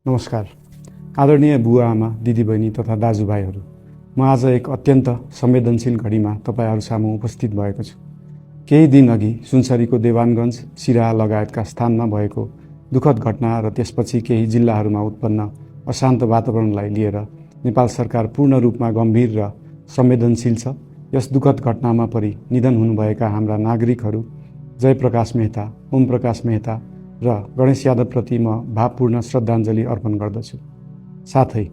नमस्कार। आदरणीय बुवा आमा, दिदीबहिनी तथा दाजुभाइहरू, म आज एक अत्यन्त संवेदनशील घडीमा तपाईहरू सामु उपस्थित भएको छु। केही दिन अघि सुनसरीको देवानगञ्ज, सिराहा लगायतका स्थानमा भएको दुःखद घटना र त्यसपछि केही जिल्लाहरूमा उत्पन्न अशान्त वातावरणलाई लिएर नेपाल सरकार पूर्ण रूपमा गम्भीर र संवेदनशील छ। यस दुःखद घटनामा परि निधन हुनुभएका हाम्रा नागरिकहरू जयप्रकाश मेहता, ओम प्रकाश मेहता र गणेश यादवप्रति म भावपूर्ण श्रद्धाञ्जली अर्पण गर्दछु। साथै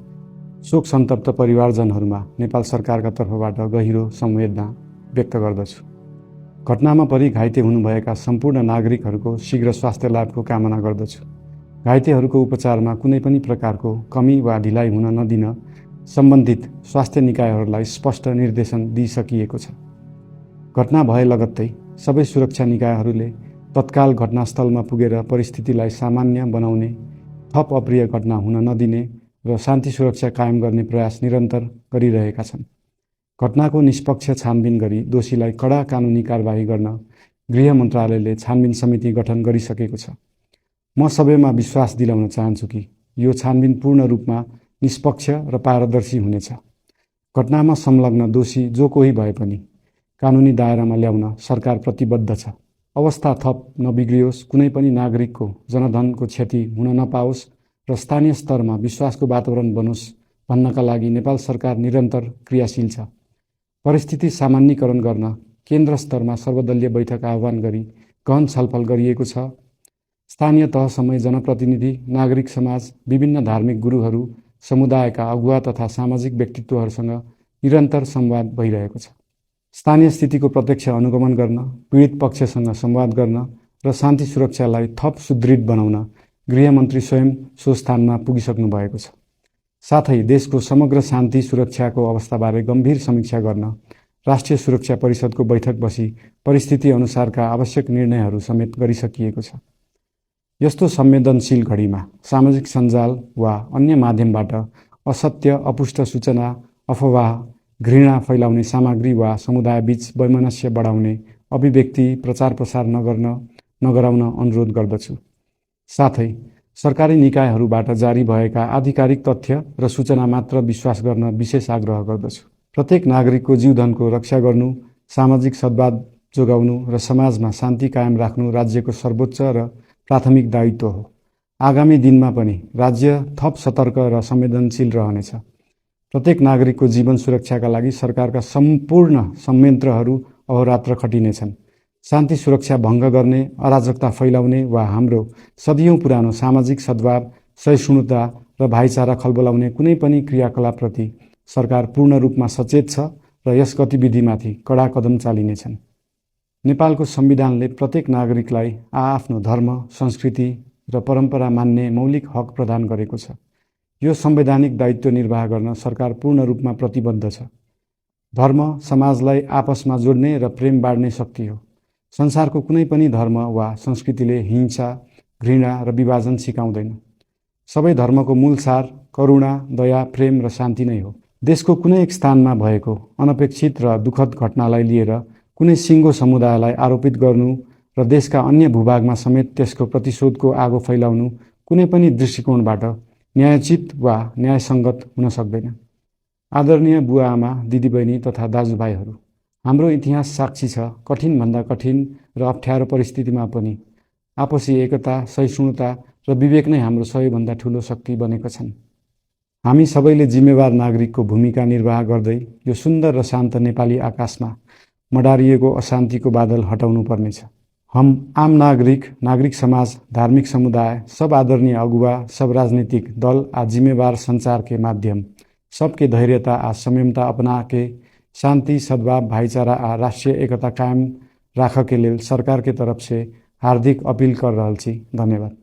शोक सन्तप्त परिवारजनहरूमा नेपाल सरकारका तर्फबाट गहिरो संवेदना व्यक्त गर्दछु। घटनामा परि घाइते हुनुभएका सम्पूर्ण नागरिकहरूको शीघ्र स्वास्थ्य लाभको कामना गर्दछु। घाइतेहरूको उपचारमा कुनै पनि प्रकारको कमी वा ढिलाइ हुन नदिन सम्बन्धित स्वास्थ्य निकायहरूलाई स्पष्ट निर्देशन दिइसकिएको छ। घटना भए लगत्तै सबै सुरक्षा निकायहरूले तत्काल घटनास्थलमा पुगेर परिस्थितिलाई सामान्य बनाउने, थप अप्रिय घटना हुन नदिने र शान्ति सुरक्षा कायम गर्ने प्रयास निरन्तर गरिरहेका छन्। घटनाको निष्पक्ष छानबिन गरी दोषीलाई कडा कानुनी कारबाही गर्न गृह मन्त्रालयले छानबिन समिति गठन गरिसकेको छ। म सबैमा विश्वास दिलाउन चाहन्छु कि यो छानबिन पूर्ण रूपमा निष्पक्ष र पारदर्शी हुनेछ। घटनामा संलग्न दोषी जो कोही भए पनि कानुनी दायरामा ल्याउन सरकार प्रतिबद्ध छ। अवस्था थप नबिग्रियोस्, कुनै पनि नागरिकको जनधनको क्षति हुन नपाओस् र स्थानीय स्तरमा विश्वासको वातावरण बनोस् भन्नका लागि नेपाल सरकार निरन्तर क्रियाशील छ। परिस्थिति सामान्यीकरण गर्न केन्द्र स्तरमा सर्वदलीय बैठक आह्वान गरी गहन छलफल गरिएको छ। स्थानीय तहसम्म जनप्रतिनिधि, नागरिक समाज, विभिन्न धार्मिक गुरुहरू, समुदायका अगुवा तथा सामाजिक व्यक्तित्वहरूसँग निरन्तर संवाद भइरहेको छ। स्थानीय स्थितिको प्रत्यक्ष अनुगमन गर्न, पीडित पक्षसँग संवाद गर्न र शान्ति सुरक्षालाई थप सुदृढ बनाउन गृहमन्त्री स्वयं सो स्थानमा पुगिसक्नु भएको छ। साथै देशको समग्र शान्ति सुरक्षाको अवस्थाबारे गम्भीर समीक्षा गर्न राष्ट्रिय सुरक्षा परिषदको बैठक बसी परिस्थिति अनुसारका आवश्यक निर्णयहरू समेत गरिसकिएको छ। यस्तो संवेदनशील घडीमा सामाजिक सञ्जाल वा अन्य माध्यमबाट असत्य, अपुष्ट सूचना, अफवाह, घृणा फैलाउने सामग्री वा समुदायबीच वैमनस्य बढाउने अभिव्यक्ति प्रचार प्रसार नगराउन अनुरोध गर्दछु। साथै सरकारी निकायहरूबाट जारी भएका आधिकारिक तथ्य र सूचना मात्र विश्वास गर्न विशेष आग्रह गर्दछु। प्रत्येक नागरिकको जीवधनको रक्षा गर्नु, सामाजिक सद्भाव जोगाउनु र समाजमा शान्ति कायम राख्नु राज्यको सर्वोच्च र प्राथमिक दायित्व हो। आगामी दिनमा पनि राज्य थप सतर्क र संवेदनशील रहनेछ। प्रत्येक नागरिकको जीवन सुरक्षाका लागि सरकारका सम्पूर्ण संयन्त्रहरू अहोरात्र खटिनेछन्। शान्ति सुरक्षा भङ्ग गर्ने, अराजकता फैलाउने वा हाम्रो सदियौं पुरानो सामाजिक सद्भाव, सहिष्णुता र भाइचारा खलबलाउने कुनै पनि क्रियाकलापप्रति सरकार पूर्ण रूपमा सचेत छ र यस गतिविधिमाथि कडा कदम चालिनेछन्। नेपालको संविधानले प्रत्येक नागरिकलाई आआफ्नो धर्म, संस्कृति र परम्परा मान्ने मौलिक हक प्रदान गरेको छ। यो संवैधानिक दायित्व निर्वाह गर्न सरकार पूर्ण रूपमा प्रतिबद्ध छ। धर्म समाजलाई आपसमा जोड्ने र प्रेम बाँड्ने शक्ति हो। संसारको कुनै पनि धर्म वा संस्कृतिले हिंसा, घृणा र विभाजन सिकाउँदैन। सबै धर्मको मूल सार करुणा, दया, प्रेम र शान्ति नै हो। देशको कुनै एक स्थानमा भएको अनपेक्षित र दुःखद घटनालाई लिएर कुनै सिङ्गो समुदायलाई आरोपित गर्नु र देशका अन्य भूभागमा समेत त्यसको प्रतिशोधको आगो फैलाउनु कुनै पनि दृष्टिकोणबाट न्यायोचित वा न्यायसङ्गत हुन सक्दैन। आदरणीय बुवा आमा, दिदीबहिनी तथा दाजुभाइहरू, हाम्रो इतिहास साक्षी छ कठिनभन्दा कठिन र अप्ठ्यारो परिस्थितिमा पनि आपसी एकता, सहिष्णुता र विवेक नै हाम्रो सबैभन्दा ठूलो शक्ति बनेका छन्। हामी सबैले जिम्मेवार नागरिकको भूमिका निर्वाह गर्दै यो सुन्दर र शान्त नेपाली आकाशमा मडारिएको अशान्तिको बादल हटाउनु पर्नेछ। हम आम नागरिक, नागरिक समाज, धार्मिक समुदाय, सब आदरणीय अगुवा, सब राजनीतिक दल आ जिम्मेवार संचार के माध्यम सबके धैर्यता आ संयमता अपना के शांति, सद्भाव, भाईचारा आ राष्ट्रीय एकता कायम राख के लेल सरकार के तरफ से हार्दिक अपील कर रहल छी। धन्यवाद।